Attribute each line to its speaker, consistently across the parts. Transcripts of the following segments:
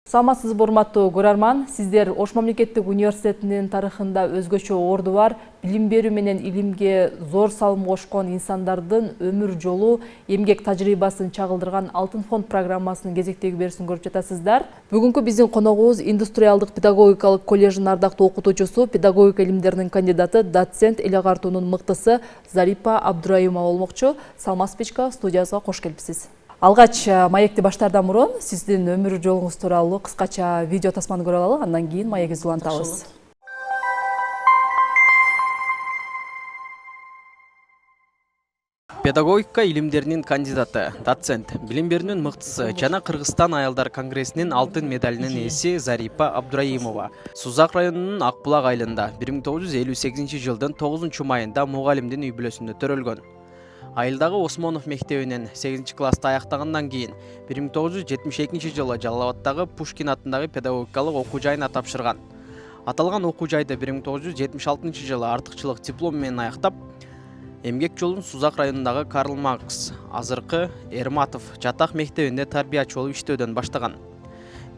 Speaker 1: Саламатсызбы урматтуу көрөрман, сиздер Ош мамлекеттик университетинин тарыхында өзгөчө орду бар, билим берүү менен илимге зор салым кошкон инсандардын өмүр жолу, эмгек тажрыйбасын чагылдырган Алтын фонд программасынын кезектеги берүүсүн көрүп жатасыздар. Бүгүнкү биздин коногубуз Индустриалдык педагогикалык коллеждин ардактуу окутуучусу, педагогика илимдеринин кандидаты, доцент эл агартуунун мыктысы Зарипа Абдураимова болмокчу. Саламатсызбы, студиябызга кош келипсиз. Алгач маекти баштаардан мурун сиздин өмүр жолуңуз тууралуу кыскача видео тасманы көрүп алалы, андан кийин маегибизди улантабыз.
Speaker 2: Педагогика илимдеринин кандидаты, доцент, билим берүүнүн мыктысы жана Кыргызстан аялдар конгрессинин алтын медалинин ээси Зарипа Абдураимова Сузак районунун Акбулак айылында 1958 жылдын 9 майында мугалимдин үй бүлөсүндө төрөлгөн. Айылдагы Осмонов мектебинен 8 класста аяктагандан кийин 1972 жылы Жалал Абаддагы Пушкин атындагы педагогикалык окуу жайына тапшырган. Аталган окуу жайды 1976 жылы артыкчылык диплом менен аяктап, эмгек жолун Сузак районундагы Карл Маркс, азыркы Эрматов жатак мектебинде тарбиячы болуп иштөөдөн баштаган.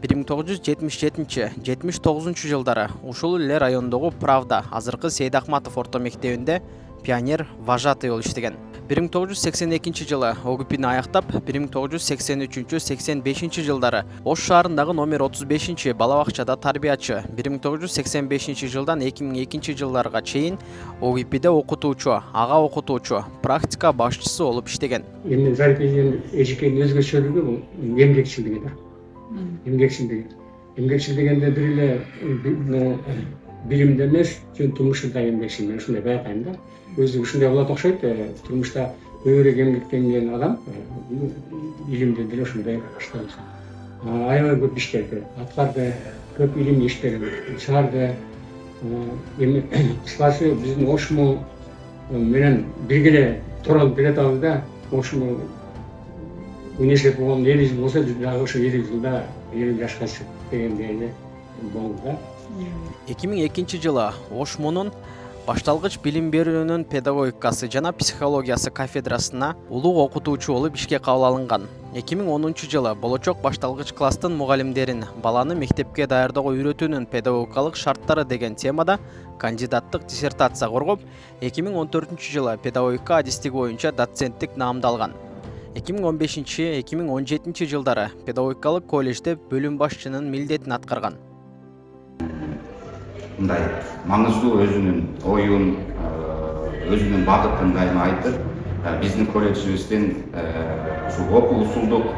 Speaker 2: 1977-79 жылдары ушул эле райондогу Правда, азыркы Сейд Ахматов орто мектебинде пионер вожатый болуп иштеген. 1982 жылы ОГП'ни аяктап, 1983-85 жылдары Ош шаарындагы номер 35 бала бакчада тарбиячы, 1985 жылдан 2002 жылдарга чейин ОГП'де окутуучу, ага окутуучу, практика башчысы болуп иштеген.
Speaker 3: Эми Зарипанын эжекенин өзгөчөлүгү бул эмгекчилиги да. Эмгекчил дегенде бир эле билимде эмес, турмушунда эмгекчил, мен ушундай байкайм да. Өзү ушундай болот окшойт, турмушта көбүрөөк эмгектенген адам илимде деле ушундай иштейт. Аябай көп иштеди, аткарды, көп илимди иштеген, чыгарды. Эми кыскасы биздин Ошму менен бирге туралып келе атабыз да. Ошму университет болгон 50 жыл болсо, дагы ошо 50 жылда 50 жашка чыгып дегендей эле болду да.
Speaker 2: 2002 жылы Ошмунун башталгыч билим берүүнүн педагогикасы жана психологиясы кафедрасына улуу окутуучу болуп ишке кабыл алынган. 2010 жылы болочок башталгыч класстын мугалимдерин баланы мектепке даярдоого үйрөтүүнүн педагогикалык шарттары деген темада кандидаттык диссертация коргоп, 2014 жылы педагогика адистиги боюнча доценттик наамдалган. 2015-2017 жылдары педагогикалык коллежде бөлүм башчынын милдетин аткарган.
Speaker 4: Мындай маңыздуу өзүнүн оюн, өзүнүн багытын дайыма айтып, биздин колледжибиздин ушу окуу усулдук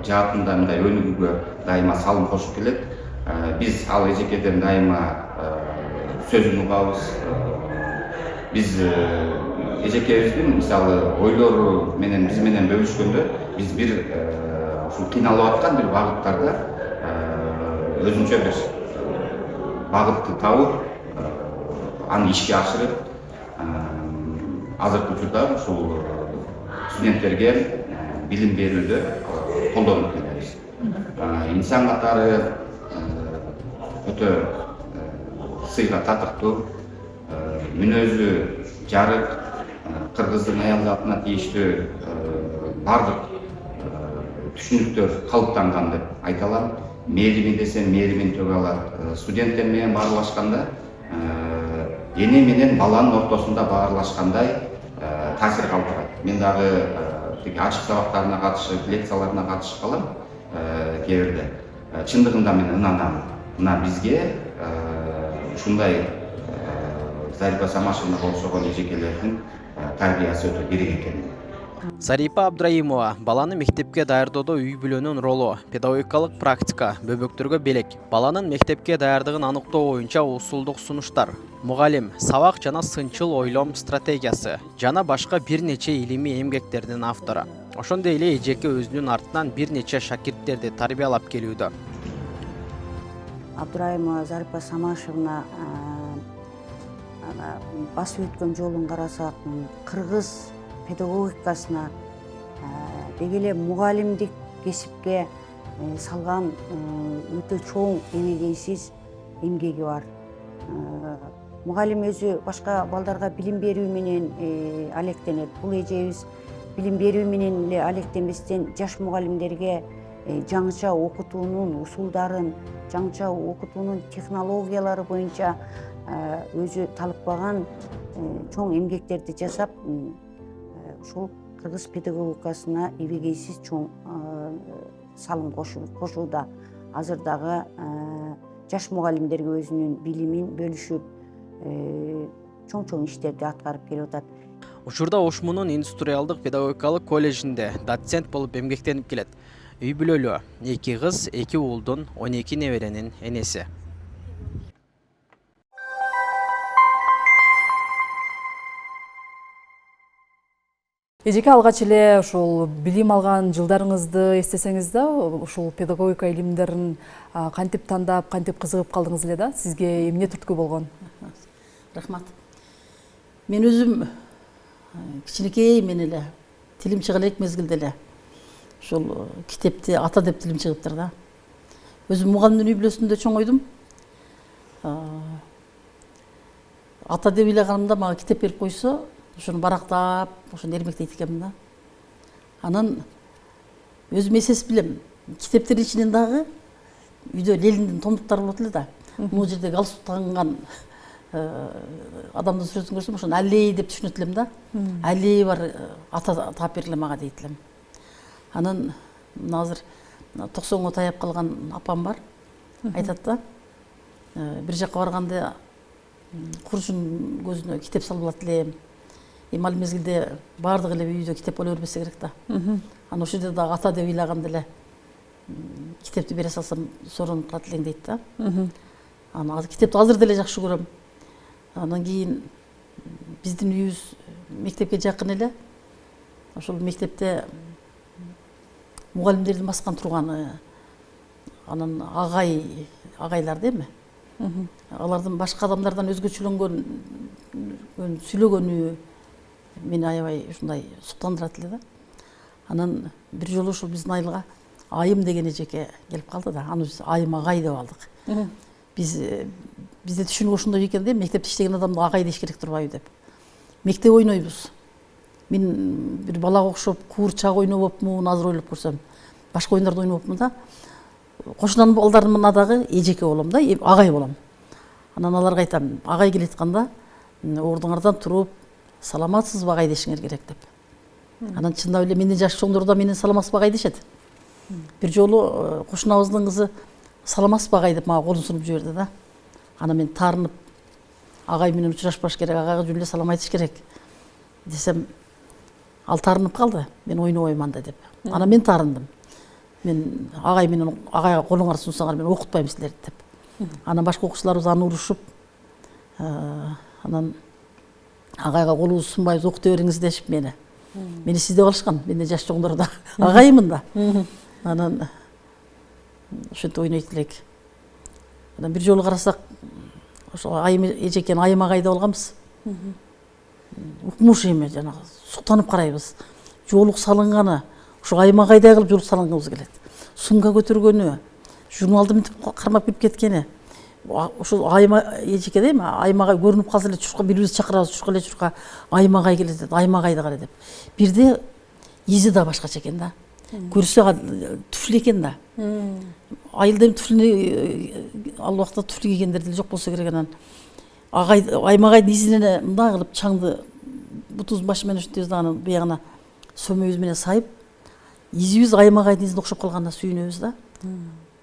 Speaker 4: жаатында мындай өнүгүүгө дайыма салым кошуп келет. Биз ал эжекеден дайыма сөзүн угабыз. Биз эжекебиздин мисалы ойлору менен биз менен бөлүшкөндө, биз бир ушу кыйналып аткан бир багыттарда өзүнчө бир багытты табып, аны ишке ашырып, азыркы учурда ушул студенттерге билим берүүдө колдонуп келебиз. Инсан катары өтө сыйга татыктуу, мүнөзү жарык, кыргыздын аял затына тийиштүү бардык түшүнүктөр калыптанган деп айта алам. Мээрими десем, мээримин төгө алат. Студенттер менен баарлашканда, эне менен баланын ортосунда баарлашкандай таасир калтырат. Мен дагы ачык сабактарына катышып, лекцияларына катышып калам кээ бирде. Чындыгында мен ынанам. Мына бизге ушундай Зарипа Самашевна окшогон эжекелердин тарбиясы өтө керек экен.
Speaker 2: Зарипа Абдураимова баланы мектепке даярдоодо үй бүлөнүн ролу, педагогикалык практика, бөбөктөргө белек, баланын мектепке даярдыгын аныктоо боюнча усулдук сунуштар, мугалим, сабак жана сынчыл ойлом стратегиясы жана башка бир нече илимий эмгектердин автору. Ошондой эле эжеке өзүнүн артынан бир нече шакирттерди тарбиялап келүүдө.
Speaker 5: Абдураимова Зарипа Самашевна басып өткөн жолун карасак, кыргыз педагогикасына деги эле мугалимдик кесипке салган өтө чоң эмегейсиз эмгеги бар. мугалим өзү башка балдарга билим берүү менен алектенет. Бул эжебиз билим берүү менен эле алектенбестен жаш мугалимдерге жаңыча окутуунун усулдарын, жаңыча окутуунун технологиялары боюнча өзү талыкпаган чоң эмгектерди жасап, ушул кыргыз педагогикасына эбегейсиз чоң салым кошууда. Азыр дагы жаш мугалимдерге өзүнүн билимин бөлүшүп, чоң иштерди аткарып келип атат.
Speaker 2: Учурда Ошмунун индустриалдык педагогикалык колледжинде доцент болуп эмгектенип келет. Үй бүлөлүү, 2 кыз, 2 уулдун, 12 неберенин энеси.
Speaker 1: Эжеке, алгач эле ушул билим алган жылдарыңызды эстесеңиз да, ушул педагогика илимдерин кантип тандап, кантип кызыгып калдыңыз эле да? Сизге эмне түрткү болгон?
Speaker 6: Рахмат. Мен өзүм кичинекей мен эле тилим чыга элек мезгилде эле ушул китепти ата деп тилим чыгыптыр да. Өзүм мугалимдин үй бүлөсүндө чоңойдум. Ата деп ыйлаганымда мага китеп берип койсо, ошону барактап, ошону эрмектейт экенмин да. Анан өзүм эсес билем, китептердин ичинен дагы үйдө Лениндин томдуктары болот эле да. Бул жерде галстук тагынган адамдын сүрөтүн көрсөм, ошону аллей деп түшүнөт элем да. Аллей бар ата таап бергиле мага дейт элем. Анан азыр 90 таяп калган апам бар. Айтат да, бир жакка барганда курчун көзүнө китеп салып алат элем. Ал мезгилде баардык эле үйдө китеп боло бербесе керек да. Анан ошол жерде дагы ата деп ыйлаганда эле китепти бере салсам соронуп калат элең дейт да. Анан китепти азыр деле жакшы көрөм. Анан кийин биздин үйүбүз мектепке жакын эле. Ошол мектепте мугалимдердин баскан турганы, анан агайлар деме. Алардын башка адамдардан өзгөчөлөнгөн сүйлөгөнү мени аябай ушундай суктандырат эле да. Анан бир жолу ушул биздин айылга айым деген эжеке келип калды да. Аны биз айым агай деп алдык. Бизде түшүнүк ошондой экен да, мектепте иштеген адамды агай деш керек турбайбы деп. Мектеп ойнойбуз. Мен бир балага окшоп куурчак ойнобопмун, азыр ойлоп көрсөм. Башка оюндарды ойнобопмун да. Кошунанын балдарына дагы эжеке болом да, агай болом. Анан аларга айтам, агай келатканда ордуңардан туруп, саламатсызбы агай дешиңер керек деп. Анан чындап эле менден жаш чоңдор да менен саламатсызбы агай дешет. Бир жолу кошунабыздын кызы саламатсызбы агай деп мага колун сунуп жиберди да. Анан мен таарынып, агай менен учурашпаш керек, агайга жүгүп эле салам айтыш керек десем, ал таарынып калды, мен ойнобойм анда деп. Анан мен таарындым. Мен агай менен агайга колуңарды сунсаңар мен окутпайм силерди деп. Анан башка окуучуларыбыз аны урушуп, анан агайга колубузду сунбайбыз, окута бериңиз дешип мени сиздеп алышкан. Менден жаш чоңдор да агайымын да. Анан ошентип ойнойт элек. Анан бир жолу карасак, ошол айым эжекени айым агай деп алганбыз. Укмуш эме жанагы суктанып карайбыз. Жоолук салынганы, ошо айым агайдай кылып жоолук салынгыбыз келет. Сумка көтөргөнү, журналды мынтип кармап кирип кеткени. Ошол айым эжеке дейм, айым агай көрүнүп калса эле чурка бирибиз чакырабыз, чурка айым агай келет деп, айым агайды кара деп. Бирде изи да башкача экен да. Көрсө туфли экен да. Айылда туфлини ал убакта туфли кийгендер деле жок болсо керек. Анан айым агайдын изине мындай кылып чаңды бутубуздун башы менен ушинтебиз да, анан биягына сөмөбүз менен сайып, изибиз айым агайдын изине окшоп калганына сүйүнөбүз да.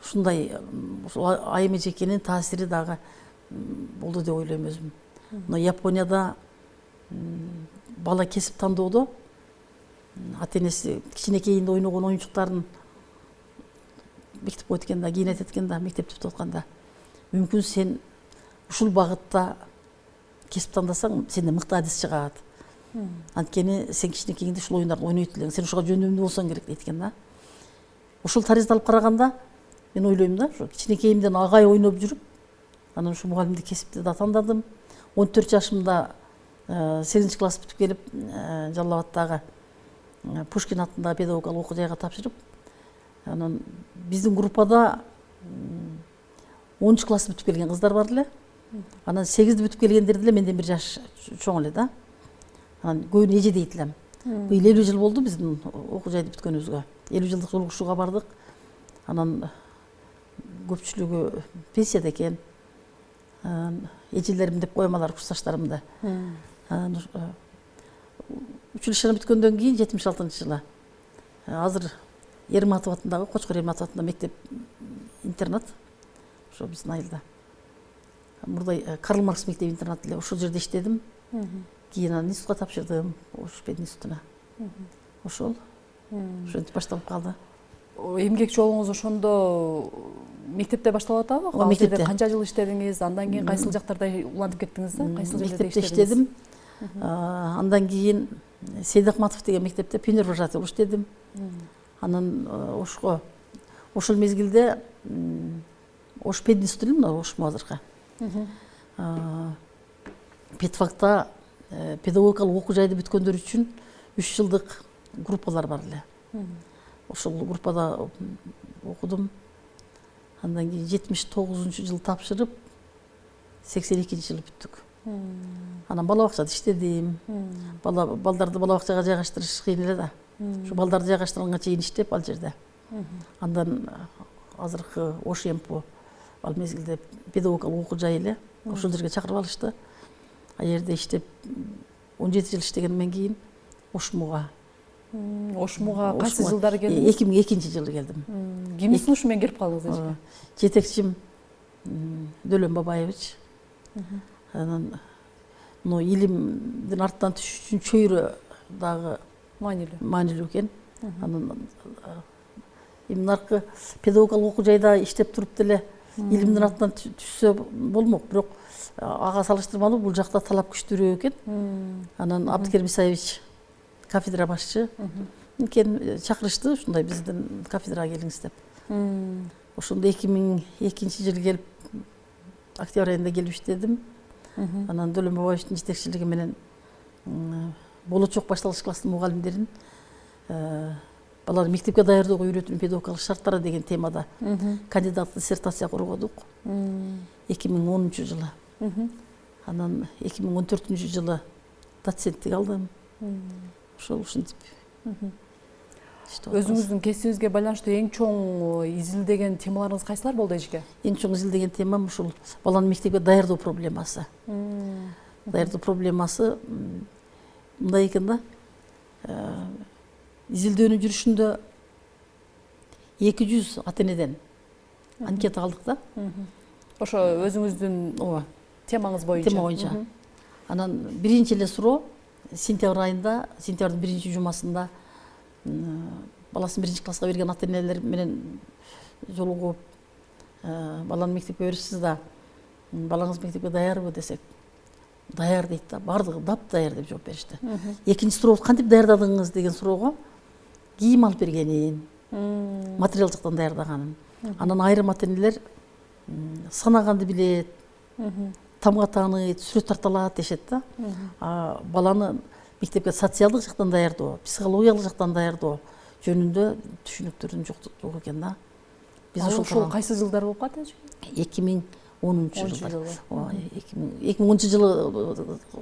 Speaker 6: Ушундай айым эжекенин таасири дагы болду деп ойлойм өзүм. Мына Японияда бала кесип тандоодо ата энеси кичинекейинде ойногон оюнчуктарын бекитип койт экен да, кийин айтат экен да, мектепте бүтүп атканда. Мүмкүн сен ушул багытта кесип тандасаң, сенде мыкты адис чыгат. Анткени сен кичинекейиңде ушул оюндарды ойнойт элең, сен ушуга жөндөмдүү болсоң керек дейт экен да. Ушул таризди алып караганда мен ойлойм да, ушу кичинекейимден агай ойноп жүрүп, анан ушу мугалимдик кесипти да тандадым. 14 жашымда 8 класс бүтүп келип, Жалал Абадтагы Пушкин атындагы педагогикалык окуу жайга тапшырып, анан биздин группада 10 класс бүтүп келген кыздар бар эле. Анан 8-ди бүтүп келгендер деле менден 1 жаш чоң эле да. Анан көбүн эже дейт элем. Быйыл 50 жыл болду биздин окуу жайды бүткөнүбүзгө. 50 жылдык жолугушууга бардык. Анан көпчүлүгү пенсияда экен. Эжелерим деп коем алар курсташтарымды. Училищени бүткөндөн кийин 76-жылы азыр Ерматов атындагы Кочкор Ерматов атындагы мектеп интернат ошо биздин айылда. Мурдай Карл Маркс мектеп интернат эле ошол жерде иштедим. Кийин анан институтка тапшырдым, Ош Пен институтуна. Ошол ошентип башталып калды.
Speaker 1: Эмгек жолуңуз ошондо мектепте башталып атабы?
Speaker 6: Ооба, мектепте.
Speaker 1: Канча жыл иштедиңиз? Андан кийин кайсыл жактарда улантып кеттиңиз да? Кайсыл жерлерде
Speaker 6: Мектепте
Speaker 1: иштедиңиз?
Speaker 6: иштедим. Андан кийин Сейдахматов деген мектепте пионервожатый болуп иштедим. Анан ошол мезгилде Ош Пен институту эле Ошмо азыркы. Педфакта педагогикалык окуу жайды бүткөндөр үчүн 3 жылдык группалар бар эле. Ошол группада окудум. Андан кийин 79-жылы тапшырып 82-жылы бүттүк. Анан бала бакчада иштедим. Балдарды бала бакчага жайгаштырыш кыйын эле да. Ошо балдарды жайгаштырганга чейин иштеп ал жерде. Андан азыркы Ошемпо ал мезгилде педагогикалык окуу жай эле. Ошол жерге чакырып алышты. А жерде иштеп 17 жыл иштегенден кийин Ошмуга.
Speaker 1: Ошмуга кайсы жылдары келдиңиз?
Speaker 6: 2002-жылы келдим.
Speaker 1: Кимдин сунушу менен келип калдыңыз эже?
Speaker 6: Жетекчим Дөлөн Бабаевич. Анан илимдин артынан түшүш үчүн чөйрө дагы маанилүү экен. Анан эмне аркы педагогикалык окуу жайда иштеп туруп деле илимдин артынан түшсө болмок, бирок ага салыштырмалуу бул жакта талап күчтүүрөөк экен. Анан Абдыкерим Исаевич кафедра башчы экен, чакырышты ушундай биздин кафедрага келиңиз деп. Ошондо 2002-жылы келип октябрь айында келип иштедим. Анан Дөлөн Бабаевичтин жетекчилиги менен болочок башталгыч класстын мугалимдерин баланы мектепке даярдоого үйрөтүүнүн педагогикалык шарттары деген темада кандидаттык диссертация коргодук 2010-жылы. Анан 2014-жылы доценттик алдым. Ошол ушинтип.
Speaker 1: Өзүңүздүн кесибиңизге байланыштуу эң чоң изилдеген темаларыңыз кайсылар болду эжеке?
Speaker 6: Эң чоң изилдеген темам ушул баланы мектепке даярдоо проблемасы. Даярдоо проблемасы мындай экен да. Изилдөөнүн жүрүшүндө 200 ата-энеден анкета алдык да.
Speaker 1: Ошо өзүңүздүн темаңыз боюнча.
Speaker 6: Тема боюнча. Анан биринчи эле суроо сентябрь айында, сентябрдын 1-жумасында баласын 1-класска берген ата-энелер менен жолугуп, баланы мектепке берипсиз да, балаңыз мектепке даярбы десек, даяр дейт да, бардыгы дап даяр деп жооп беришти. Экинчи суроо кантип даярдадыңыз деген суроого кийим алып бергенин, материал жактан даярдаганын. Анан айрым ата-энелер санаганды билет, тамга тааныйт, сүрөт тарта алат дешет да. Баланы мектепке социалдык жактан даярдоо, психологиялык жактан даярдоо жөнүндө түшүнүктөрүн жок экен да.
Speaker 1: Биз ошол кайсы жылдар болуп калат эже?
Speaker 6: 2010-жылдар. 2010-жылы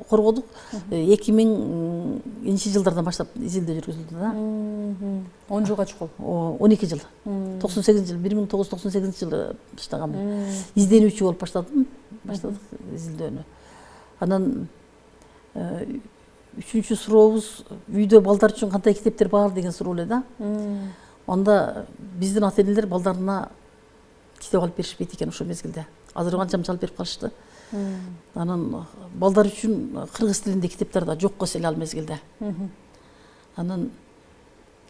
Speaker 6: коргодук. 2000-жылдардан баштап изилдөө жүргүзүлдү да.
Speaker 1: 10 жылга чукул.
Speaker 6: 12 жыл. 98-жылы, 1998-жылы баштаганмын. Изденүүчү болуп баштадык изилдөөнү. Анан 3-чү сурообуз үйдө балдар үчүн кандай китептер бар деген суроо эле да. Анда биздин ата-энелер балдарына китеп алып беришпейт экен ошол мезгилде. Азыр канчамча алып берип калышты. Анан балдар үчүн кыргыз тилинде китептер да жок эсе эле ал мезгилде. Анан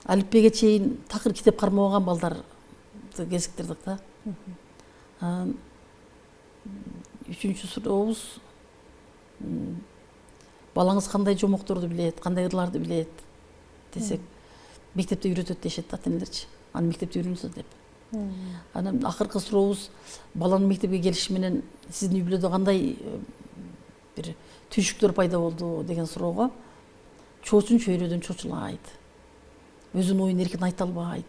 Speaker 6: алифбеге чейин такыр китеп кармабаган балдарды кезиктирдик да. 3-чү сурообуз балаңыз кандай жомокторду билет, кандай ырларды билет десек, мектепте үйрөтөт дешет ата-энелерчи. Аны мектепте үйрөнсүз деп. Анан акыркы сурообуз баланын мектепке келиши менен сиздин үй бүлөдө кандай бир түйшүктөр пайда болду деген суроого чоочун чөйрөдөн чочулайт. өзүнүн оюн эркин айта албайт.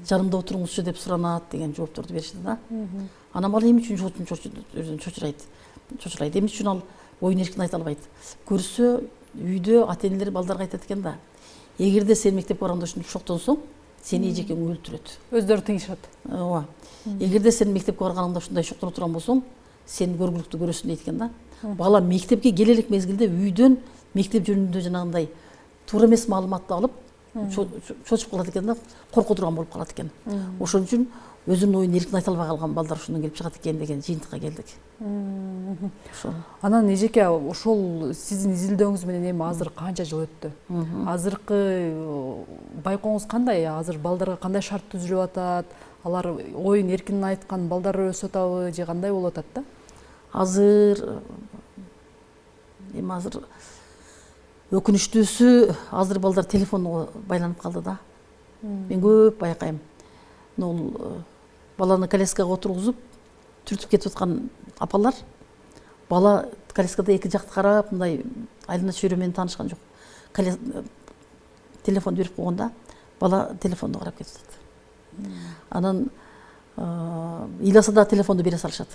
Speaker 6: Жанымда отуруңузчу деп суранат деген жоопторду беришти да. Анан бала эмне үчүн чочурайт, эмне үчүн ал оюн эркин айта албайт. Көрсө үйдө ата-энелер балдарга айтат экен да. Эгерде сен мектепке барганда ушинтип шоктонсоң, сени эжекең өлтүрөт.
Speaker 1: Өздөрү тыйышат.
Speaker 6: Ооба. Эгерде сен мектепке барганыңда ушундай шоктоно турган болсоң, сен көргүлүктү көрөсүң дейт экен да. Бала мектепке келе элек мезгилде үйдөн мектеп жөнүндө жанагындай туура эмес маалыматты алып, чочуп калат экен да, корко турган болуп калат экен. Ошон үчүн өзүнүн оюн эркин айта албай калган балдар ушундан келип чыгат экен деген жыйынтыкка келдик. Ошол.
Speaker 1: Анан эжеке ошол сиздин изилдөөңүз менен эми азыр канча жыл өттү? Азыркы байкооңуз кандай? Азыр балдарга кандай шарт түзүлүп атат? Алар оюн эркин айткан балдар өсүп атабы же кандай болуп атат да?
Speaker 6: Азыр өкүнүчтүүсү азыр балдар телефонго байланып калды да. Мен көп байкайм. Баланы коляскага отургузуп, түртүп кетип аткан апалар, бала коляскада эки жакты карап, мындай айлана чөйрө менен таанышкан жок. Телефон берип койгонда, бала телефонду карап кетип атат. Анан ыйласа да телефонду бере салышат.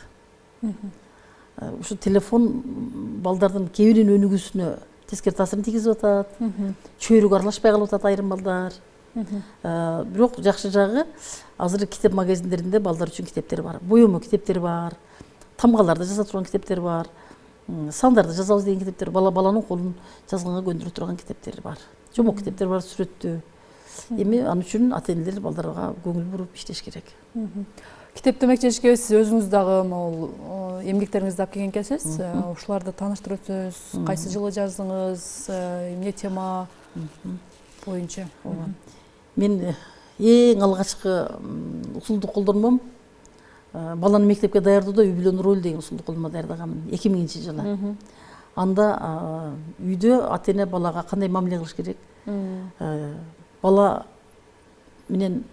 Speaker 6: Ушу телефон балдардын кээ өнүгүүсүнө тескери таасирин тийгизип атат. Чөйрөгө аралашпай калып атат айрым балдар. Бирок жакшы жагы азыр китеп магазиндеринде балдар үчүн китептер бар. Боёмо китептер бар. Тамгаларды жаза турган китептер бар. Сандарды жазабыз деген китептер, баланын колун жазганга көндүрө турган китептер бар. Жомок китептер бар, сүрөттүү. Эми ал үчүн ата-энелер балдарга көңүл буруп иштеш керек.
Speaker 1: Китеп демекчиликке сиз өзүңүз дагы могул эмгектериңизди алып келген экенсиз. Ушуларды тааныштырып өтсөңүз, кайсы жылы жаздыңыз, эмне тема боюнча?
Speaker 6: Мен эң алгачкы усулду колдонмом баланы мектепке даярдоодо үй бүлөнүн ролу деген усулду колдонмо даярдаганмын 2000-жылы. Анда үйдө ата-эне балага кандай мамиле кылыш керек? Бала менен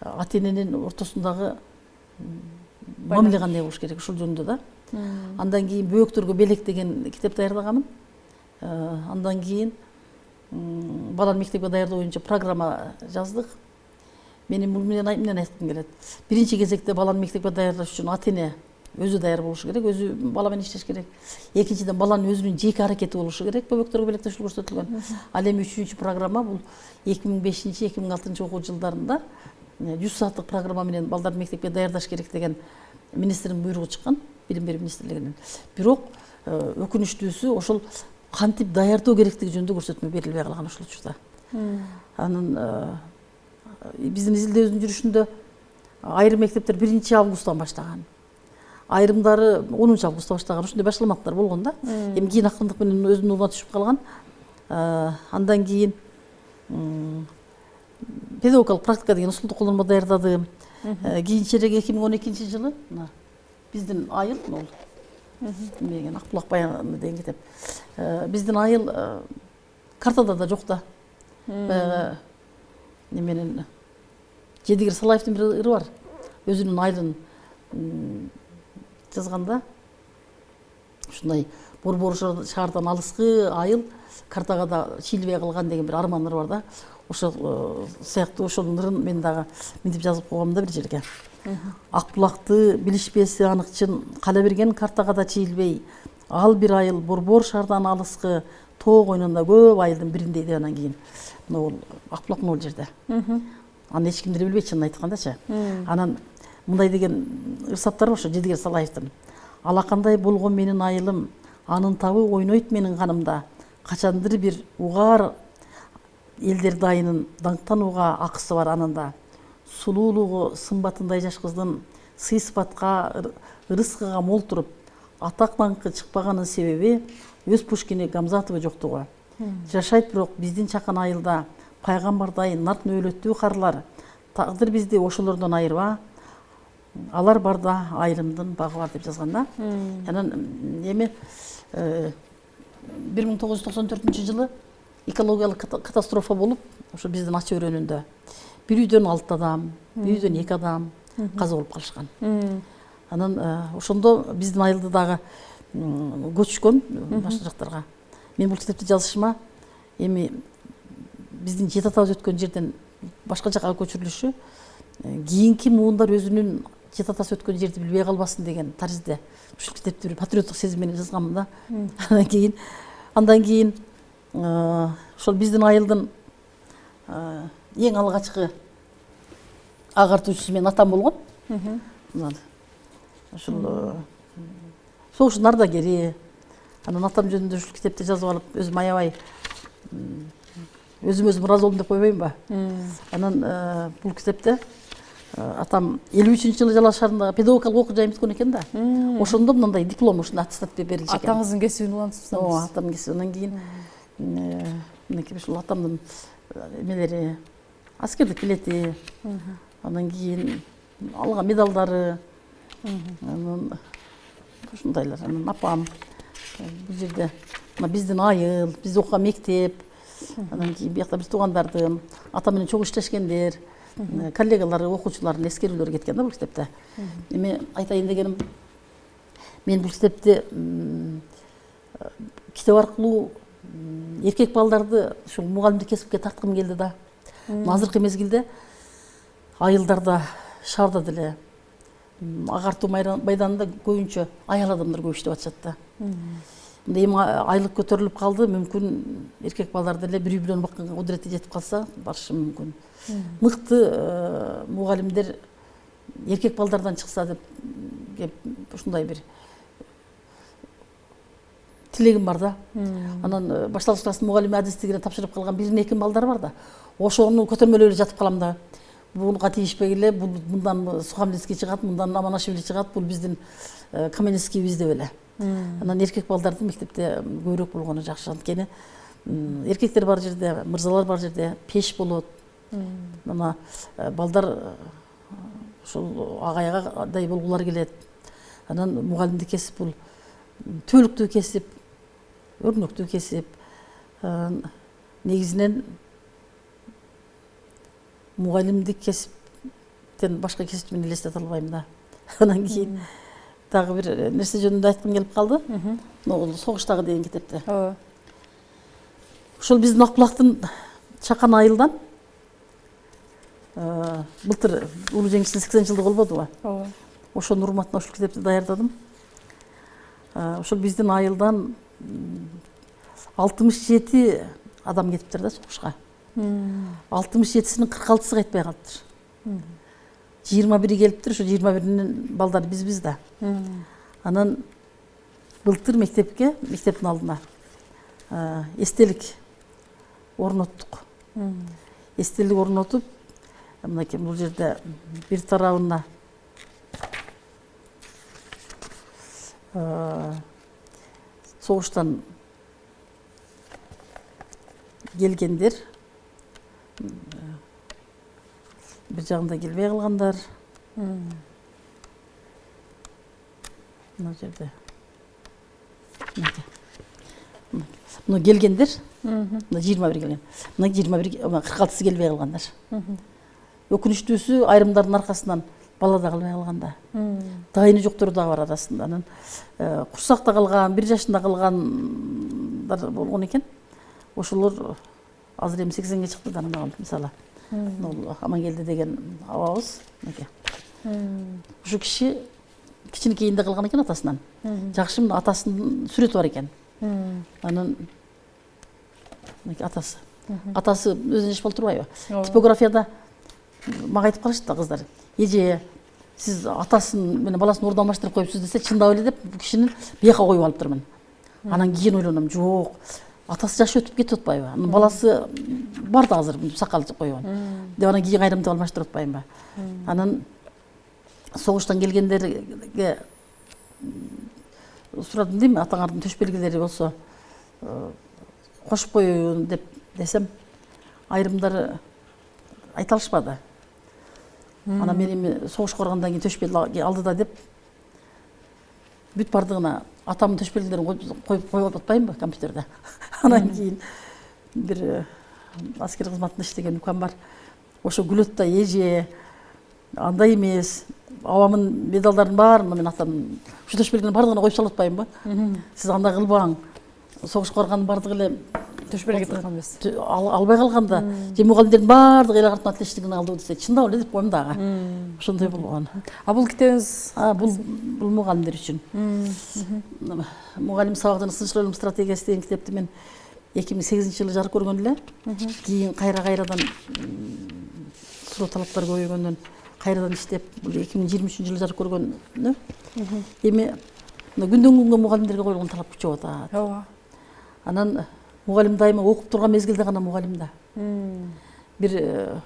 Speaker 6: ата-эненин ортосундагы мамиле кандай болуш керек ушул жөнүндө да. Андан кийин бөөктөргө белек деген китеп даярдаганмын. Андан кийин баланы мектепке даярдоо боюнча программа жаздык. Менин бул менен эмнени айткым келет? Биринчи кезекте баланы мектепке даярдаш үчүн ата-эне өзү даяр болушу керек, өзү бала менен иштеш керек. Экинчиден баланын өзүнүн жеке аракети болушу керек, бөбөктөргө белектешүү көрсөтүлгөн. Ал эми 3-чү программа бул 2005-2006 окуу жылдарында 100 сааттык программа менен балдарды мектепке даярдаш керек деген министрдин буйругу чыккан, билим берүү министрлигинен. Бирок өкүнүчтүүсү ошол кантип даярдоо керектиги жөнүндө көрсөтмө берилбей калган ушул учурда. Анын биздин изилдөөбүздүн жүрүшүндө айрым мектептер 1-августтан баштаган. Айрымдары 10-августта баштаган, ушундай башталмактар болгон да. Эми кийин акырындык менен өзүнүн ордуна түшүп калган. Андан кийин педагогикалык практика деген усулду колдонмо даярдадым. Кийинчерээк 2012-жылы биздин айыл болду. Деген Акбулак баяны деген китеп. Биздин айыл картада да жок да. Баягы неменен Жедигер Салаевдин бир ыры бар. Өзүнүн айылын жазганда ушундай борбор шаардан алыскы айыл картага да чийилбей калган деген бир арман ыры бар да. Ошол сыяктуу ошонун ырын мен дагы мынтип жазып койгом да бир жерге. Акбулакты билишпеси аныкчын кала берген картага да чийилбей, ал бир айыл борбор шаардан алыскы тоо койнунда көп айылдын биринде деп анан кийин могул Акбулак могул жерде. Аны эч ким деле билбейт чынын айткандачы. Анан мындай деген ырсаптар ошо Жедигер Салаевдин. Алакандай болгон менин айылым, анын табы ойнойт менин канымда. Качандыр бир угар элдер дайынын даңктанууга акысы бар анында. Сулуулугу сымбатындай жаш кыздын сый сыпатка, ырыскыга мол туруп, атак даңкы чыкпаганын себеби өз Пушкини Гамзатовы жоктугу. Жашайт бирок биздин чакан айылда пайгамбардай нарт нөөлөттүү карлар. Тагдыр бизди ошолордон айырба. Алар барда айрымдын багы бар деп жазган да. Анан эми 1994-жылы экологиялык катастрофа болуп, ошо биздин Ачы өрөөнүндө бир үйдөн 6 адам, бир үйдөн 2 адам каза болуп калышкан. Анан ошондо биздин айылды дагы көчкөн башка жактарга. Мен бул китепти жазышыма эми биздин жети атабыз өткөн жерден башка жака көчүрүлүшү кийинки муундар өзүнүн жети атасы өткөн жерди билбей калбасын деген таризде ушул китепти бир патриоттук сезим менен жазганмын да. Андан кийин ошол биздин айылдын эң алгачкы агартуучусу менин атам болгон. Ошол согуштун ардагери. Анан атам жөнүндө ушул китепти жазып алып, өзүм аябай өзүм ыраазы болдум деп койбоймунбу? Анан бул китепте атам 53-жылы Жалал шаарындагы педагогикалык окуу жайын бүткөн экен да. Ошондо мындай диплом ушундай аттестат берилчү экен.
Speaker 1: Атаңыздын кесибин улантыпсыз.
Speaker 6: Ооба, атамдын кесиби. Андан кийин мынакей ушул атамдын эмелери, аскердик билети, андан кийин алган медалдары, анан ушундайлар. Анан апам бул жерде биздин айыл, биз окуган мектеп, анан кийин биякта биз туугандардын, ата менен чогуу иштешкендер, коллегалары, окуучулардын эскерүүлөрү кеткен да бул китепте. Эми айтайын дегеним, мен бул китепти китеп аркылуу эркек балдарды ушул мугалимдик кесипке тарткым келди да. Азыркы мезгилде айылдарда, шаарда деле агартуу майданында көбүнчө аял адамдар көп иштеп атышат да. Эми айлык көтөрүлүп калды, мүмкүн эркек балдар деле бир үй бүлөнү бакканга кудурети жетип калса, барышы мүмкүн. Мыкты мугалимдер эркек балдардан чыкса деп ушундай бир тилегим бар да. Анан башталгыч класстын мугалими адистигине тапшырып калган бир эки балдар бар да. Ошону көтөрмөлөй эле жатып калам да. Буга тийишпегиле, бул мындан Сухамлинский чыгат, мындан Аманашвили чыгат, бул биздин Каменецкийбиз деп эле. Анан эркек балдардын мектепте көбүрөөк болгону жакшы. Анткени эркектер бар жерде, мырзалар бар жерде пеш болот. Мына балдар ошол агайгадай болгулары келет. Анан мугалимдик кесип бул түбөлүктүү кесип, өрнөктүү кесип. Негизинен мугалимдик кесиптен башка кесипти мен элестете албайм да. Анан кийин дагы бир нерсе жөнүндө айткым келип калды. Могул согуштагы деген китепте. Ошол биздин Акбулактын Чакан айылдан былтыр улуу жеңиштин 80-жылдыгы болбодубу? Ошонун урматына ушул китепти даярдадым. Ошол биздин айылдан 67 адам кетиптир да согушка. 67-синин 46-сы кайтпай калыптыр. 21 келиптир, ошо 21-нин балдары биз да. Анан былтыр мектептин алдына эстелик орноттук. Эстелик орнотуп, мынакей бул жерде бир тарабына согуштан келгендер, бир жагында келбей калгандар. Мына жерде. Мына келгендер, мына 21 келген. Мына 21, 46-сы келбей калгандар. Өкүнүчтүүсү айрымдардын аркасынан бала да калбай калганда. Дайыны жоктор да бар арасында. Анан курсакта калган, 1 жашында калгандар болгон экен. Ошолор азыр эми 80-ге чыкты да мына мисалы. Амангелди деген абабыз. Ушу киши кичинекейинде калган экен атасынан. Жакшы атасынын сүрөтү бар экен. Анан атасы. Атасы өзүнө иш болуп турбайбы? Типографияда мага айтып калышты да кыздар. Эже, сиз атасын менен баласын ордун алмаштырып коюпсуз десе, чындап эле деп бул кишини бияка коюп алыптырмын. Анан кийин ойлоном, жок, атасы жашы өтүп кетип атпайбы? Баласы бар да азыр сакал коюган. Деп анан кийин кайрымдап алмаштырып атпайбы? Анан согуштан келгендерге сурадым дейм, атаңардын төш белгилери болсо кошуп коеюн деп десем, айрымдары айта алышпады. Анан мен эми согушка баргандан кийин төш белги алды да деп бүт бардыгына атамдын төш белгилерин коюп атпайбы компьютерде. Анан кийин бир аскер кызматында иштеген укам бар. Ошо күлөт да, эже, андай эмес, абамдын медалдарын баарын мен атам ушу төш белгилерин бардыгына коюп салып атпайбы? Сиз андай кылбаң. Согушка баргандын бардыгы эле
Speaker 1: төшбөлгө тыккан эмес.
Speaker 6: албай калганда же мугалимдердин баардыгы эл артынан тилештигин алды десе чындап эле деп коем дагы. Ошондой болгон.
Speaker 1: А бул китебиңиз
Speaker 6: Бул мугалимдер үчүн. Мугалим сабагын сынчылоо стратегиясы деген китепти мен 2008-жылы жарык көргөн эле. Кийин кайрадан суроо талаптар көбөйгөндөн кайрадан иштеп, бул 2023-жылы жарык көргөнү. Эми күндөн күнгө мугалимдерге коюлган талап күчөп атат.
Speaker 1: ооба.
Speaker 6: Анан мугалим дайыма окуп турган мезгилде гана мугалим да. Бир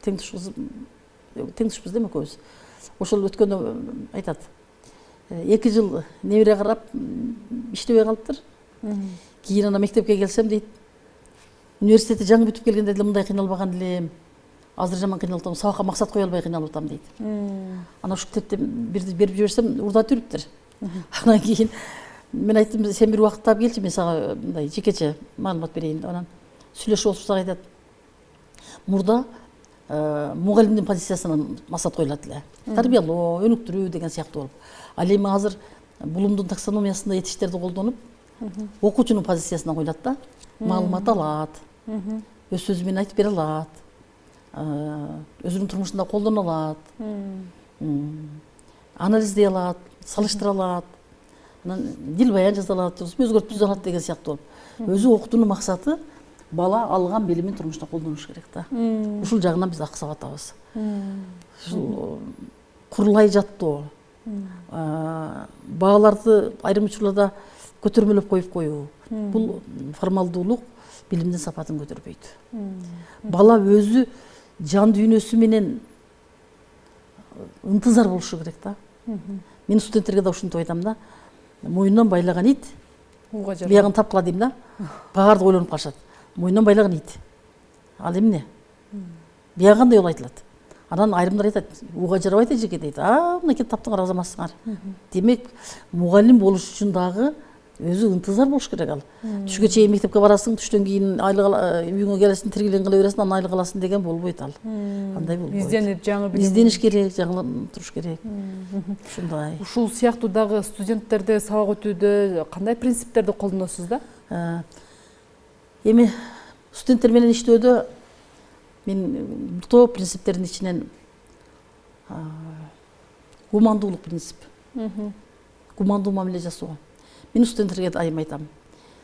Speaker 6: тең тушпуз деме көбүз. Ошол өткөндө айтат. 2 жыл небере карап иштебей калыптыр. Кийин ана мектепке келсем дейт. Университетти жаңы бүтүп келгенде деле мындай кыйналбаган элем. Азыр жаман кыйналып атам, сабакка максат кое албай кыйналып атам дейт. Ана ушул китепти бирди берип жиберсем урдап жүрүптүр. Анан кийин мен айттым, сен бир убакыт таап келчи, мен сага мындай жекече маалымат берейин. Анан сүйлөшүп отурсак айтат. Мурда мугалимдин позициясынан максат коюлат эле. Тарбиялоо, өнүктүрүү деген сыяктуу болуп. Ал эми азыр Булумдун таксономиясында этиштерди колдонуп, окуучунун позициясынан коюлат да. Маалымат алат. Өз сөзү менен айтып бере алат. Өзүнүн турмушунда колдоно алат. Анализдей алат, салыштыра алат. Анан дил баян жаза алат, өзгөртүп түзө алат деген сыяктуу болуп. Өзү окутуунун максаты бала алган билимин турмушта колдонуш керек да. Ушул жагынан биз аксап атабыз. Ушул курулай жаттоо, бааларды айрым учурларда көтөрмөлөп коюп коюу. Бул формалдуулук билимдин сапатын көтөрбөйт. Бала өзү жан дүйнөсү менен ынтызар болушу керек да. Мен студенттерге да ушинтип айтам да. Мойнунан байлаган ит биягын тапкыла дейм да. Баарды ойлонуп калышат. Мойнунан байлаган ит. Ал эмне? Биягы кандай болуп айтылат? Анан айрымдар айтат, уга жарабайт эжеке дейт. Мынакей таптың аразамасыңар. Демек, мугалим болуш үчүн дагы өзү ынтызар болуш керек ал. Түшкө чейин мектепке барасың, түштөн кийин үйүңө келесиң, тиргелен кыла бересиң, анан айлык аласың деген болбойт ал. Андай болбойт.
Speaker 1: Изденип, жаңы билим.
Speaker 6: Издениш керек, жаңы туруш керек. Ушундай.
Speaker 1: Ушул сыяктуу дагы студенттерди сабак өтүүдө кандай принциптерди колдоносуз да?
Speaker 6: Эми студенттер менен иштөөдө мен топ принциптердин ичинен гумандуулук принцип. Гумандуу мамиле жасоо. Мен студенттерге айым айтам.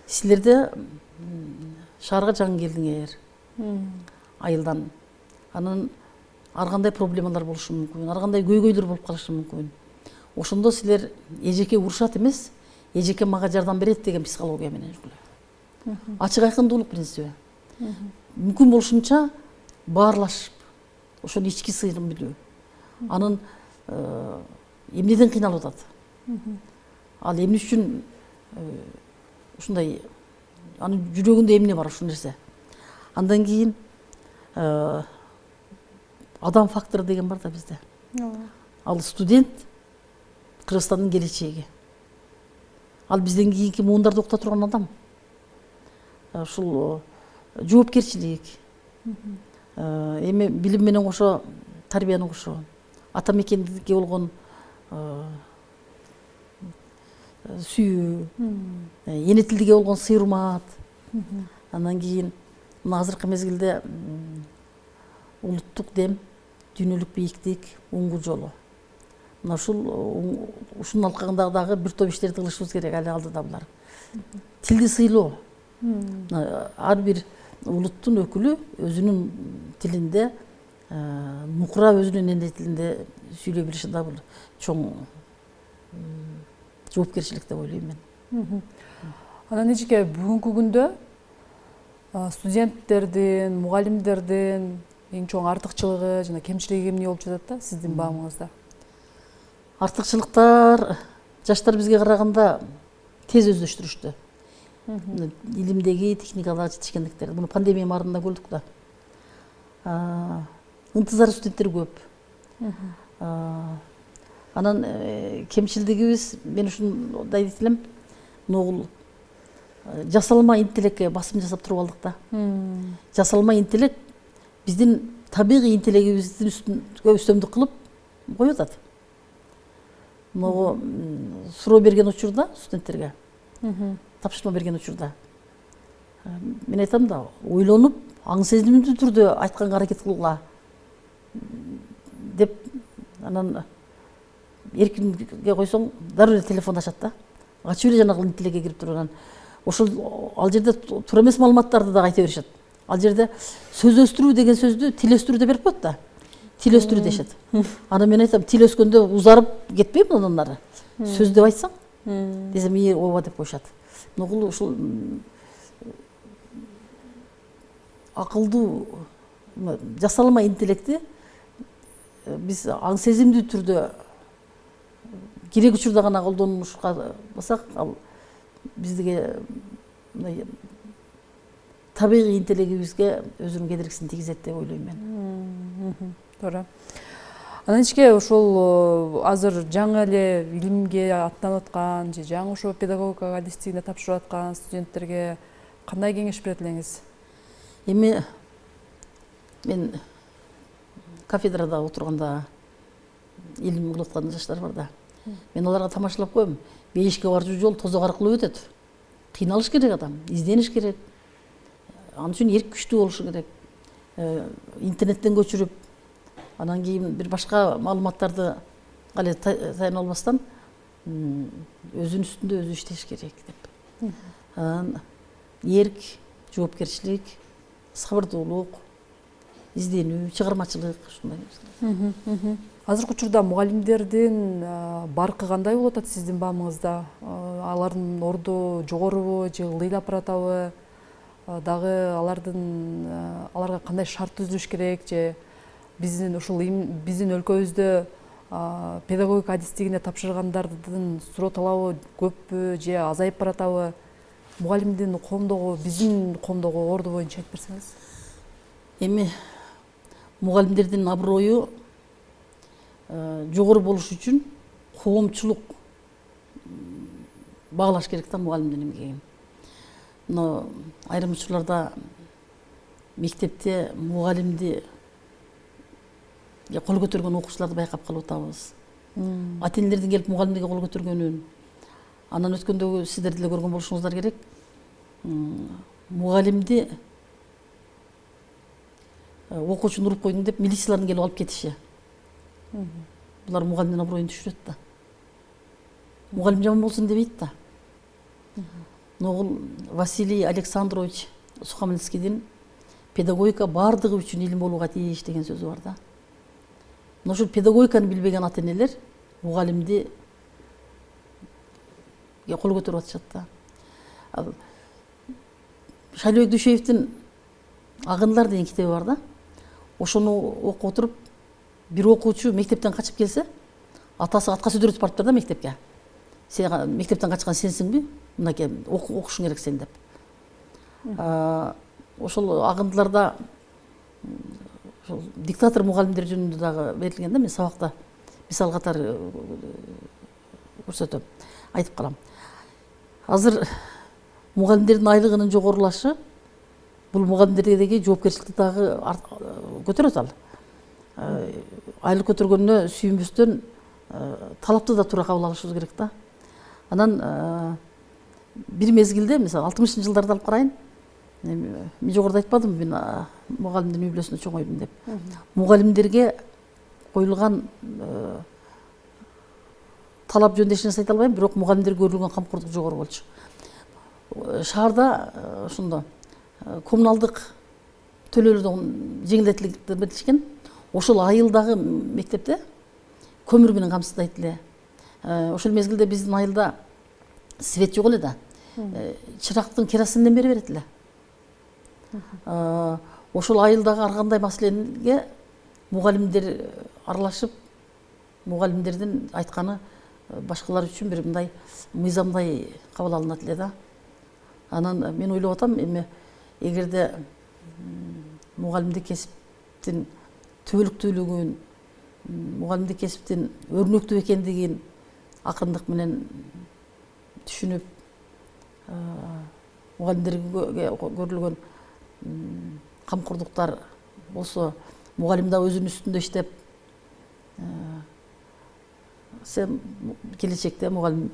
Speaker 6: Силерде шаарга жаңы келдиңер. Айылдан. Анан ар кандай проблемалар болушу мүмкүн, ар кандай көйгөйлөр болуп калышы мүмкүн. Ошондо силер эжеке урушат эмес, эжеке мага жардам берет деген психология менен жүргүлө. Ачык айкындуулук принциби. Мүмкүн болушунча баарлашып, ошонун ички сыйрын билүү. Анын эмнеден кыйналып атат? Ал эмне үчүн ушундай анын жүрөгүндө эмне бар ушул нерсе? Андан кийин адам фактору деген бар да бизде. Ал студент Кыргызстандын келечеги. Ал бизден кийинки муундарды окута турган адам. Ушул жоопкерчилик. Эми билим менен кошо тарбияны кошо, ата мекендикке болгон сүйүү, эне тилге болгон сый урмат. Андан кийин мына азыркы мезгилде улуттук дем, дүйнөлүк бийиктик, оңгу жолу. Мына ушунун алкагында дагы бир топ иштерди кылышыбыз керек али алдыда булар. Тилди сыйлоо. Ар бир улуттун өкүлү өзүнүн тилинде, нукура өзүнүн эне тилинде сүйлөй билиши да бул чоң жоопкерчилик деп ойлойм мен.
Speaker 1: Анан эжеке бүгүнкү күндө студенттердин, мугалимдердин эң чоң артыкчылыгы жана кемчилиги эмне болуп жатат да сиздин баамыңызда?
Speaker 6: Артыкчылыктар жаштар бизге караганда тез өздөштүрүштү. Илимдеги, техникадагы жетишкендиктер. Буну пандемия маарында көрдүк да. Ынтызар студенттер көп. Анан кемчилдигибиз, мен ушундай дейт элем, ногул жасалма интеллектке басым жасап туруп алдык да. Жасалма интеллект биздин табигый интеллектибиздин үстүнө үстөмдүк кылып коюп атат. Могу суроо берген учурда студенттерге, тапшырма берген учурда Мен айтам да, ойлонуп, аң сезимдүү түрдө айтканга аракет кылгыла деп, анан эркинге койсоң дароо эле телефон ачат да. Ачып эле жанагы интелегке кирип туруп, анан ошол ал жерде туура эмес маалыматтарды да айта беришет. Ал жерде сөз өстүрүү деген сөздү тил өстүрүү деп берип коет да. Тил өстүрүү дешет. Аны мен айтам, тил өскөндө узарып кетпейби андан ары. Сөз деп айтсаң, десем, ооба деп коюшат. Ногул ушул акылдуу жасалма интеллекти биз аң сезимдүү түрдө керек учурда гана колдонушка басак, ал бизге табигый интеллегибизге өзүнүн кедергисин тийгизет деп ойлойм мен.
Speaker 1: Туура. Анан ичке ошол азыр жаңы эле илимге аттанып аткан же жаңы ошо педагогика адистигине тапшырып аткан студенттерге кандай кеңеш берет элеңиз?
Speaker 6: Эми мен кафедрада отурганда илим кылып аткан жаштар бар да. Мен аларга тамашалап коем. Бейишке барчу жол тозок аркылуу өтөт. Кыйналыш керек адам, издениш керек. Ал үчүн эрк күчтүү болушу керек. Интернеттен көчүрүп, анан кийин бир башка маалыматтарды кале тайын албастан өзүнүн үстүндө өзү иштеш керек деп. Анан эрк, жоопкерчилик, сабырдуулук, изденүү, чыгармачылык ушундай.
Speaker 1: Азыркы учурда мугалимдердин баркы кандай болуп атат сиздин баамыңызда? Алардын орду жогорубу же ылдыйлап баратабы? Дагы аларга кандай шарт түзүлүш керек же биздин ушул биздин өлкөбүздө педагогика адистигине тапшыргандардын суроо талабы көппү же азайып баратабы? Мугалимдин коомдогу, биздин коомдогу орду боюнча айтып берсеңиз.
Speaker 6: Эми мугалимдердин аброю жогору болуш үчүн коомчулук баглаш керек да мугалимдин эмгегин. Но айрым учурларда мектепте мугалимди кол көтөргөн окуучуларды байкап калып атабыз. Ата-энелердин келип мугалимдерге кол көтөргөнүн. Анан өткөндөгү сиздер деле көргөн болушуңуздар керек. Мугалимди окуучуну уруп койдуң деп милициялардын келип алып кетиши. Булар мугалимдин аброюн түшүрөт да. Мугалим жаман болсун дебейт да. Ногул Василий Александрович Сухомлинскийдин педагогика бардыгы үчүн илим болууга тийиш деген сөзү бар да. Ошол педагогиканы билбеген ата-энелер мугалимди кол көтөрүп атышат да. Шайлообек Дүйшөевдин Агындар деген китеби бар да. Ошону окуп отуруп, бир окуучу мектептен качып келсе, атасы атка сүдүрөтүп барыптыр да мектепке. Сен мектептен качкан сенсиңби? Мынакей окушуң керек сен деп. Ошол Агындыларда ошол диктатор мугалимдер жөнүндө дагы берилген да. Мен сабакта мисал катары көрсөтөм, айтып калам. Азыр мугалимдердин айлыгынын жогорулашы бул мугалимдердеги жоопкерчиликти дагы көтөрөт ал. Айлык көтөргөнүнө сүйүнбөстөн талапты да туура кабыл алышыбыз керек да. Анан бир мезгилде, мисалы 60-жылдарды жылдарды алып карайын. Мен жогоруда айтпадым, мен мугалимдин үй бүлөсүндө чоңойдум деп. Мугалимдерге коюлган талап жөнүндө эч нерсе айта албайм, бирок мугалимдерге көрүлгөн камкордук жогору болчу. Шаарда ошондо коммуналдык төлөөлөрдөн жеңилдетилген беришкен. Ошол айылдагы мектепте көмүр менен камсыздайт эле. Ошол мезгилде биздин айылда свет жок эле да. Чырактын керосинден бери берет эле. Ошол айылдагы ар кандай маселеге мугалимдер аралашып, мугалимдердин айтканы башкалар үчүн бир мындай мыйзамдай кабыл алынат эле да. Анан мен ойлоп атам, эми эгерде мугалимдик кесиптин түбөлүктүүлүгүн, мугалимдик кесиптин өрнөктүү экендигин акырындык менен түшүнүп, мугалимдерге көрүлгөн камкордуктар болсо, мугалим да өзүнүн үстүндө иштеп, келечекте мугалим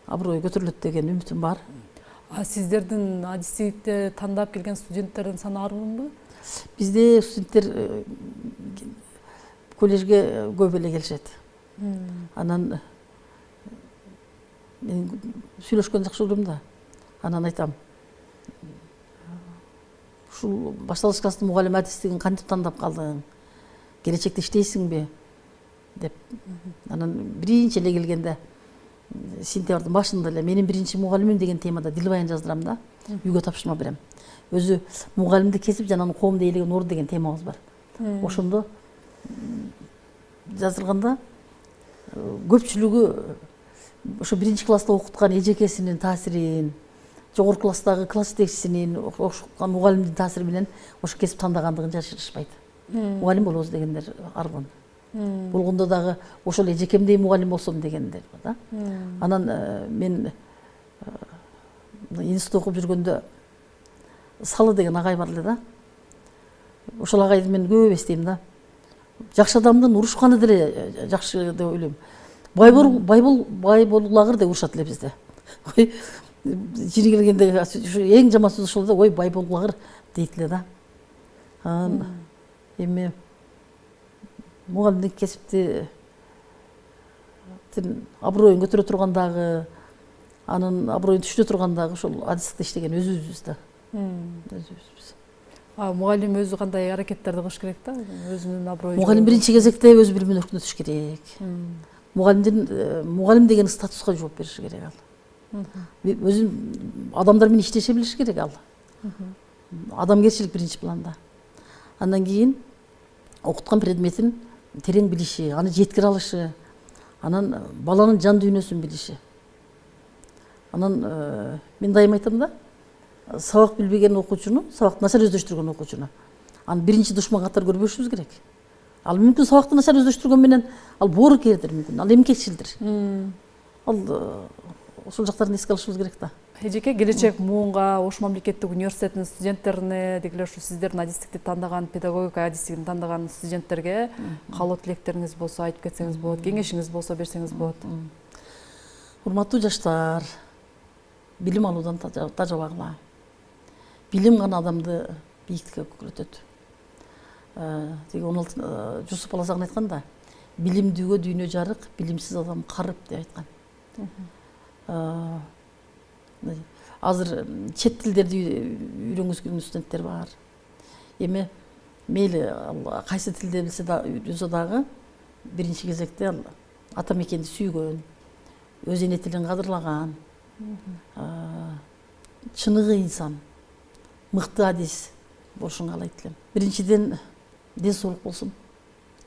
Speaker 6: аброю көтөрүлөт деген үмүтүм бар.
Speaker 1: Сиздердин адистикти тандап келген студенттердин саны арбынбы?
Speaker 6: Бизде студенттер коллежге көп эле келишет. Анан мен сүйлөшкөн жакшы көрдүм да. Анан айтам. Ушул башталгыч класстын мугалим адистигин кантип тандап калдың? Келечекте иштейсиңби? Деп. Анан биринчи эле келгенде сентябрдын башында эле менин биринчи мугалимим деген темада дилбаян жаздырам да. Үйгө тапшырма берем. Өзү мугалимди кесип жана коомдо ээлеген орду деген темабыз бар. Ошондо жазылганда көпчүлүгү ошо биринчи класста окуткан эжекесинин таасирин, жогорку класстагы класс жетекчисинин окуткан мугалимдин таасири менен ошо кесип тандагандыгын жашырышпайт. Мугалим болобуз дегендер аргын. Болгондо дагы ошол эжекемдей мугалим болсом дегендер да. Анан мен институт окуп жүргөндө Салы деген агай бар эле да. Ошол агайды мен көп эстейм да. Жакшы адамдын урушканы деле жакшы деп ойлойм. Бай болулагыр деп урушат эле бизде. Жини келгенде эң жаман сөз ошол да, ой бай болулагыр дейт эле да. Эми мугалимдик кесипти аброюн көтөрө тургандагы, анын аброюн түшүрө тургандагы ошол адистикте иштеген өзүбүз да.
Speaker 1: Мугалим өзү кандай аракеттерди кылыш керек да? Өзүнүн аброюн.
Speaker 6: Мугалим биринчи кезекте өз билимин өркүнөтүш керек. Мугалим деген статуска жооп бериши керек ал. Өзүн адамдар менен иштеше билиши керек ал. Адамгерчилик биринчи планда. Андан кийин окуткан предметин терең билиши, аны жеткире алышы, анан баланын жан дүйнөсүн билиши. Анан мен дайым айтам да, сабак билбеген окуучуну, сабакты начар өздөштүргөн окуучуну аны биринчи душман катары көрбөшүбүз керек. Ал мүмкүн сабакты начар өздөштүргөн менен ал боорукердир мүмкүн, ал эмкекчилдир. Ал ошол жактарын эске алышыбыз керек да.
Speaker 1: Эжеке келечек муунга Ош мамлекеттик университетинин студенттерине деги эле ушу сиздердин адистикти тандаган, педагогика адистигин тандаган студенттерге каалоо тилектериңиз болсо айтып кетсеңиз болот, кеңешиңиз болсо берсеңиз болот.
Speaker 6: Урматтуу жаштар, билим алуудан тажабагыла. Билим гана адамды бийиктикке көтөрөт. Теги 16 Жусуп Аласагын айтканда, билимдүүгө дүйнө жарык, билимсиз адам карып деп айткан. Азыр чет тилдерди үйрөнгүсү келген студенттер бар. Эми мейли кайсы тилде билсе да үйрөнсө дагы биринчи кезекте ал ата мекенди сүйгөн, өз эне тилин кадырлаган, чыныгы инсан, мыкты адис болушун каалайт элем. Биринчиден ден соолук болсун,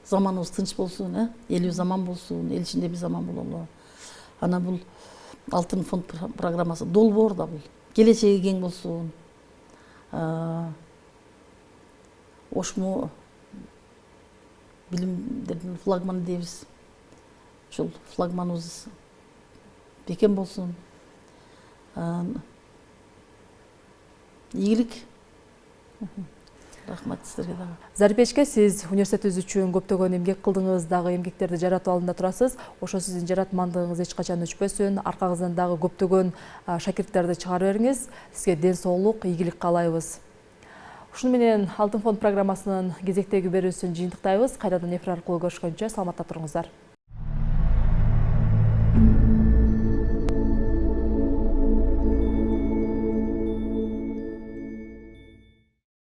Speaker 6: заманыбыз тынч болсун, элибиз заман болсун, эл ичинде биз заман бололу. Ана бул Алтын фонд программасы долбоор да бул. Келечеги кең болсун. Ошмо билимдердин флагманы дейбиз. Ошол флагманыбыз бекем болсун. Ийгилик. Рахмат сиздерге дагы.
Speaker 1: Зарипешке, сиз университетибиз үчүн көптөгөн эмгек кылдыңыз, дагы эмгектерди жаратуу алдында турасыз. Ошо сиздин жаратмандыгыңыз эч качан өчпөсүн, аркаңыздан дагы көптөгөн шакирттерди чыгарып бериңиз. Сизге ден соолук, ийгилик каалайбыз. Ушуну менен Алтын фонд программасынын кезектеги берүүсүн жыйынтыктайбыз. Кайрадан эфир аркылуу көрүшкөнчө саламатта туруңуздар.